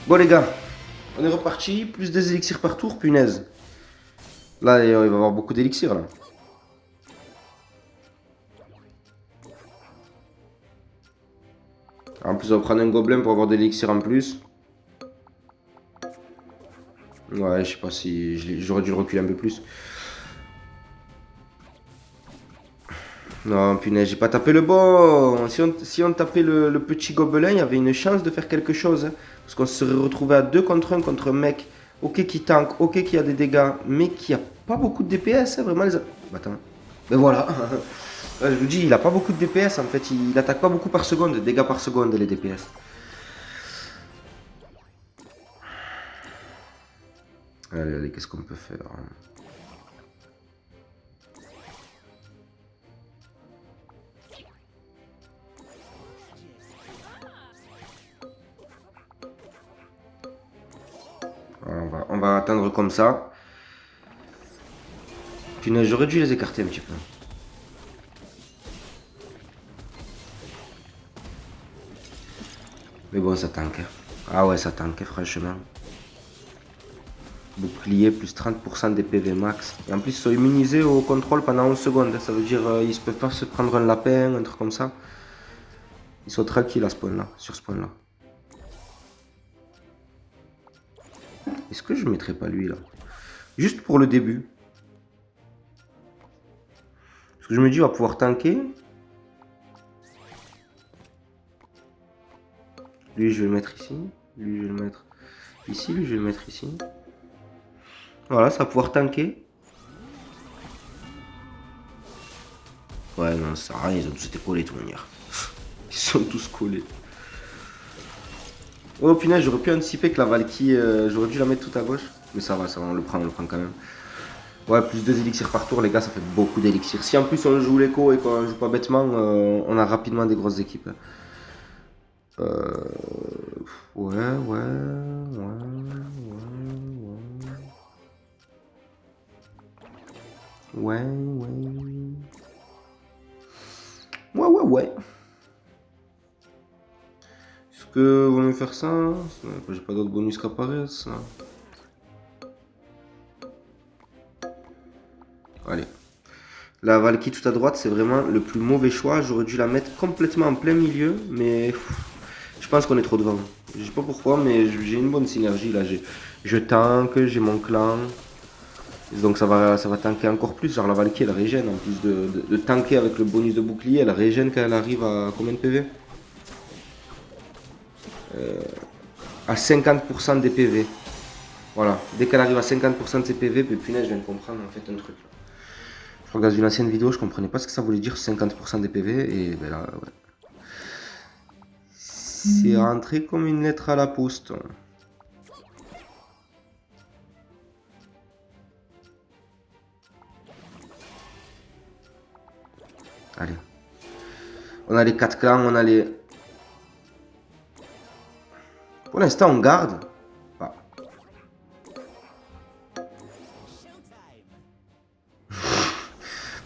Bon les gars, on est reparti, plus des élixirs par tour, punaise. Là, il va y avoir beaucoup d'élixirs là. En plus, on va prendre un gobelin pour avoir des élixirs en plus. Ouais, je sais pas si j'aurais dû le reculer un peu plus. Non, punaise, j'ai pas tapé le bon. Si on tapait le petit gobelin, il y avait une chance de faire quelque chose, hein. Parce qu'on se serait retrouvé à 2 contre 1 contre un mec, ok, qui tank, ok, qui a des dégâts, mais qui a pas beaucoup de DPS, hein, vraiment. Attends. Mais voilà. Je vous dis, il a pas beaucoup de DPS en fait. Il attaque pas beaucoup par seconde, dégâts par seconde, les DPS. Allez, allez, qu'est-ce qu'on peut faire? Voilà, on va attendre comme ça. Punaise, j'aurais dû les écarter un petit peu. Mais bon, ça tank, hein. Ah ouais, ça tank, hein, franchement. Bouclier plus 30% des PV max. Et en plus, ils sont immunisés au contrôle pendant 11 secondes. Ça veut dire ils ne peuvent pas se prendre un lapin, un truc comme ça. Ils sont tranquilles à ce point-là, sur ce point-là. Est-ce que je ne mettrais pas lui là? Juste pour le début. Parce que je me dis, il va pouvoir tanker. Lui, je vais le mettre ici. Lui, je vais le mettre ici. Lui, je vais le mettre ici. Voilà, ça va pouvoir tanker. Ouais, non, ça sert à rien, ils ont tous été collés tout manière. Ils sont tous collés. Oh punaise, j'aurais pu anticiper que la Valky, j'aurais dû la mettre tout à gauche. Mais ça va, on le prend quand même. Ouais, plus 2 élixirs par tour, les gars, ça fait beaucoup d'élixirs. Si en plus on joue l'écho et qu'on joue pas bêtement, on a rapidement des grosses équipes. Ouais, ouais, ouais, ouais, ouais, ouais. Ouais, ouais, ouais. Est-ce que vaut mieux faire ça? J'ai pas d'autres bonus qui apparaissent. Allez. La Valky tout à droite, c'est vraiment le plus mauvais choix. J'aurais dû la mettre complètement en plein milieu, mais je pense qu'on est trop devant. Je sais pas pourquoi, mais j'ai une bonne synergie là. Je tank, j'ai mon clan. Donc ça va tanker encore plus. Genre la Valky elle régène en plus de tanker avec le bonus de bouclier. Elle régène quand elle arrive à combien de PV? À 50% des PV. Voilà. Dès qu'elle arrive à 50% de ses PV, puis punaise, je viens de comprendre en fait un truc. Je crois que dans une ancienne vidéo, je comprenais pas ce que ça voulait dire 50% des PV. Et ben là, ouais. C'est rentré comme une lettre à la poste. Allez. On a les 4 clans, on a les... Pour l'instant, on garde. Bah.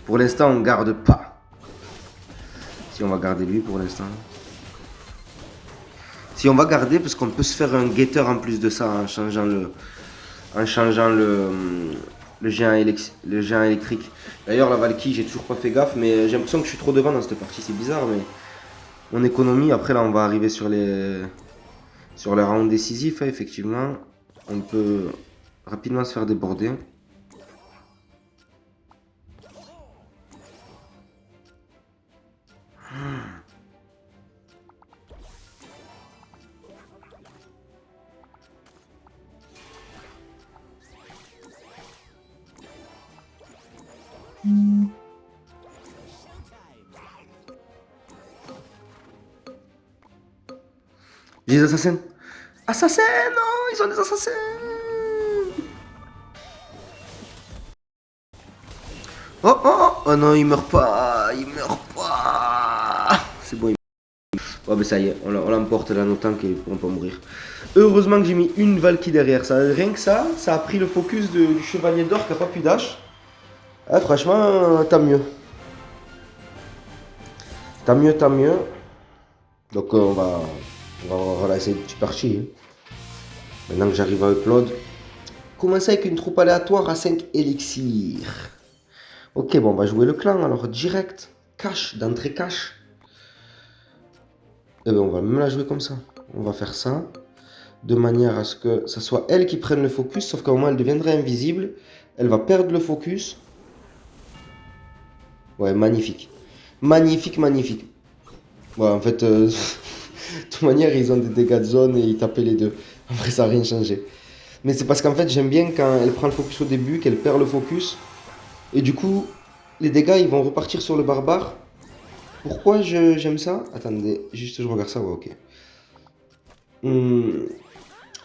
Pour l'instant, on garde pas. Si on va garder lui pour l'instant. Si on va garder, parce qu'on peut se faire un guetteur en plus de ça en changeant le géant électrique. D'ailleurs, la Valky, j'ai toujours pas fait gaffe, mais j'ai l'impression que je suis trop devant dans cette partie. C'est bizarre, mais on économie. Après, là, on va arriver sur les rounds décisifs. Hein, effectivement, on peut rapidement se faire déborder. J'ai des assassins. Assassins, non, ils ont des assassins. Oh, oh, oh, oh non, il meurt pas, il meurt pas. C'est bon, il meurt. Oh, ben ça y est, on l'emporte là, nos tanks et ils pourront pas mourir. Heureusement que j'ai mis une Valky derrière. Ça, rien que ça a pris le focus du chevalier d'or qui a pas pu dash. Ah, franchement, tant mieux. Tant mieux, tant mieux. Donc on va relancer une petite partie. Hein. Maintenant que j'arrive à upload. Commencer avec une troupe aléatoire à 5 élixirs. Ok, bon, on va jouer le clan, alors direct. Cash, d'entrée cash. Et bien, on va même la jouer comme ça. On va faire ça. De manière à ce que ça soit elle qui prenne le focus. Sauf qu'à un moment, elle deviendrait invisible. Elle va perdre le focus. Ouais, magnifique. Magnifique, magnifique. Ouais, en fait, de toute manière, ils ont des dégâts de zone et ils tapaient les deux. Après, ça n'a rien changé. Mais c'est parce qu'en fait, j'aime bien quand elle prend le focus au début, qu'elle perd le focus. Et du coup, les dégâts, ils vont repartir sur le barbare. Pourquoi j'aime ça? Attendez, juste je regarde ça, ouais, ok.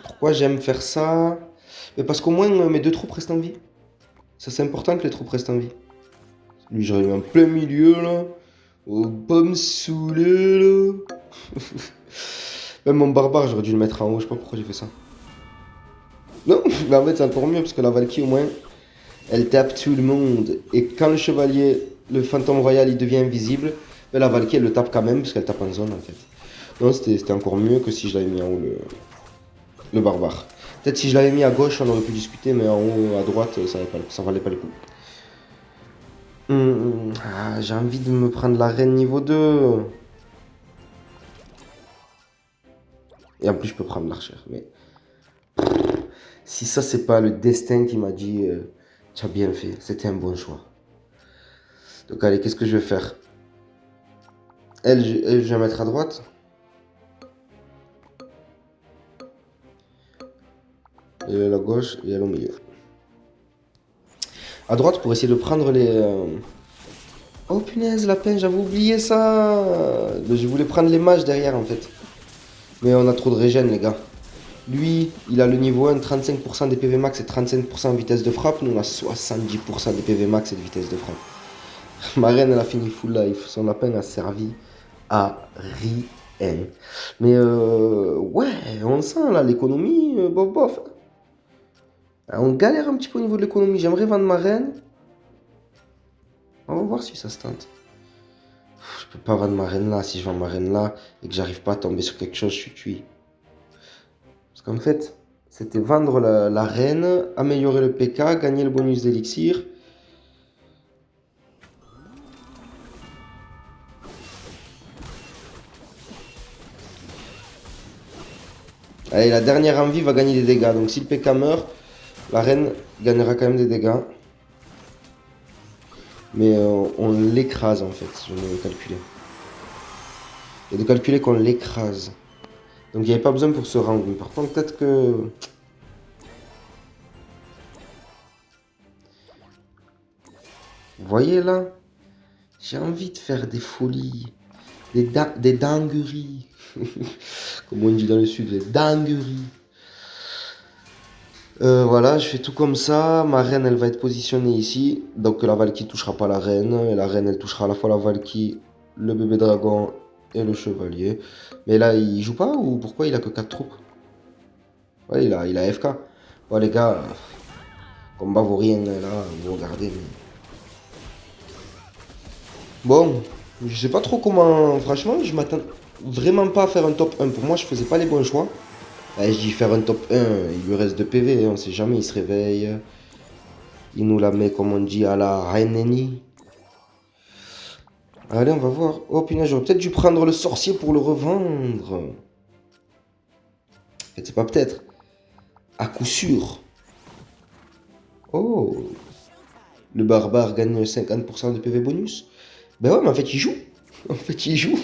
Pourquoi j'aime faire ça? Mais parce qu'au moins, mes deux troupes restent en vie. Ça, c'est important que les troupes restent en vie. Lui, j'aurais mis en plein milieu, là. Oh, pas me saouler, là. Même mon barbare, j'aurais dû le mettre en haut. Je sais pas pourquoi j'ai fait ça. Non, mais en fait, c'est encore mieux, parce que la Valkyrie, au moins, elle tape tout le monde. Et quand le chevalier, le fantôme royal, il devient invisible, ben, la Valkyrie, elle le tape quand même, parce qu'elle tape en zone, en fait. Non, c'était encore mieux que si je l'avais mis en haut, le barbare. Peut-être si je l'avais mis à gauche, on aurait pu discuter, mais en haut, à droite, ça valait pas le coup. J'ai envie de me prendre la reine niveau 2. Et en plus, je peux prendre l'archère. Mais si ça, c'est pas le destin qui m'a dit tu as bien fait, c'était un bon choix. Donc, allez, qu'est-ce que je vais faire? Elle, je vais mettre à droite. Et elle à gauche et elle au milieu. À droite pour essayer de prendre les. Oh punaise, lapin, j'avais oublié ça. Je voulais prendre les mages derrière en fait. Mais on a trop de régène, les gars. Lui, il a le niveau 1, 35% des PV max et 35% de vitesse de frappe. Nous, on a 70% des PV max et de vitesse de frappe. Ma reine, elle a fini full life. Son lapin n'a servi à rien. Mais ouais, on sent là l'économie, bof bof. On galère un petit peu au niveau de l'économie. J'aimerais vendre ma reine. On va voir si ça se tente. Je peux pas vendre ma reine là. Si je vends ma reine là et que j'arrive pas à tomber sur quelque chose, je suis cuit. Parce qu'en fait, c'était vendre la reine, améliorer le PK, gagner le bonus d'élixir. Allez, la dernière envie va gagner des dégâts. Donc si le PK meurt, la reine gagnera quand même des dégâts. Mais on l'écrase en fait, je vais calculer. Et de calculer qu'on l'écrase. Donc il n'y avait pas besoin pour ce round. Mais par contre, peut-être que... Vous voyez là? J'ai envie de faire des folies. Des dingueries. Comme on dit dans le sud, des dingueries. Voilà, je fais tout comme ça. Ma reine, elle va être positionnée ici. Donc la Valkyrie touchera pas la reine. Et la reine, elle touchera à la fois la Valkyrie, le bébé dragon et le chevalier. Mais là, il joue pas ou pourquoi il a que 4 troupes? Ouais, il a FK. Bon, les gars, combat vaut rien là, vous regardez. Mais... Bon, je sais pas trop comment. Franchement, je m'attends vraiment pas à faire un top 1. Pour moi, je faisais pas les bons choix. Ouais, je dis faire un top 1, il lui reste 2 PV, on sait jamais, il se réveille. Il nous la met, comme on dit, à la Raineni. Allez, on va voir. Oh punaise, j'aurais peut-être dû prendre le sorcier pour le revendre. En fait, c'est pas peut-être. À coup sûr. Oh. Le barbare gagne 50% de PV bonus. Ben ouais, mais en fait, il joue. En fait, il joue.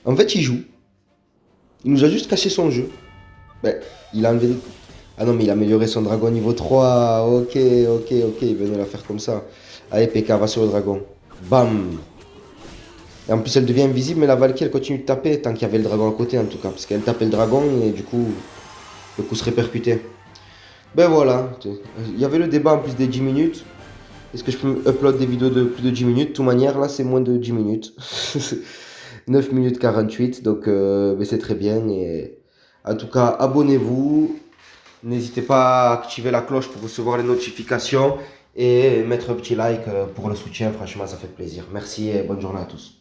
En fait, il joue. Il nous a juste caché son jeu. Ben, il a enlevé... Ah non, mais il a amélioré son dragon niveau 3. Ok, ok, ok, il venait la faire comme ça. Allez, PK, va sur le dragon. Bam. Et en plus, elle devient invisible, mais la Valkyrie, elle continue de taper, tant qu'il y avait le dragon à côté, en tout cas. Parce qu'elle tapait le dragon, et du coup, le coup se répercutait. Ben voilà. Il y avait le débat en plus des 10 minutes. Est-ce que je peux upload des vidéos de plus de 10 minutes? De toute manière, là, c'est moins de 10 minutes. 9 minutes 48, donc ben c'est très bien. Et en tout cas, abonnez-vous. N'hésitez pas à activer la cloche pour recevoir les notifications. et mettre un petit like pour le soutien, franchement ça fait plaisir. Merci et bonne journée à tous.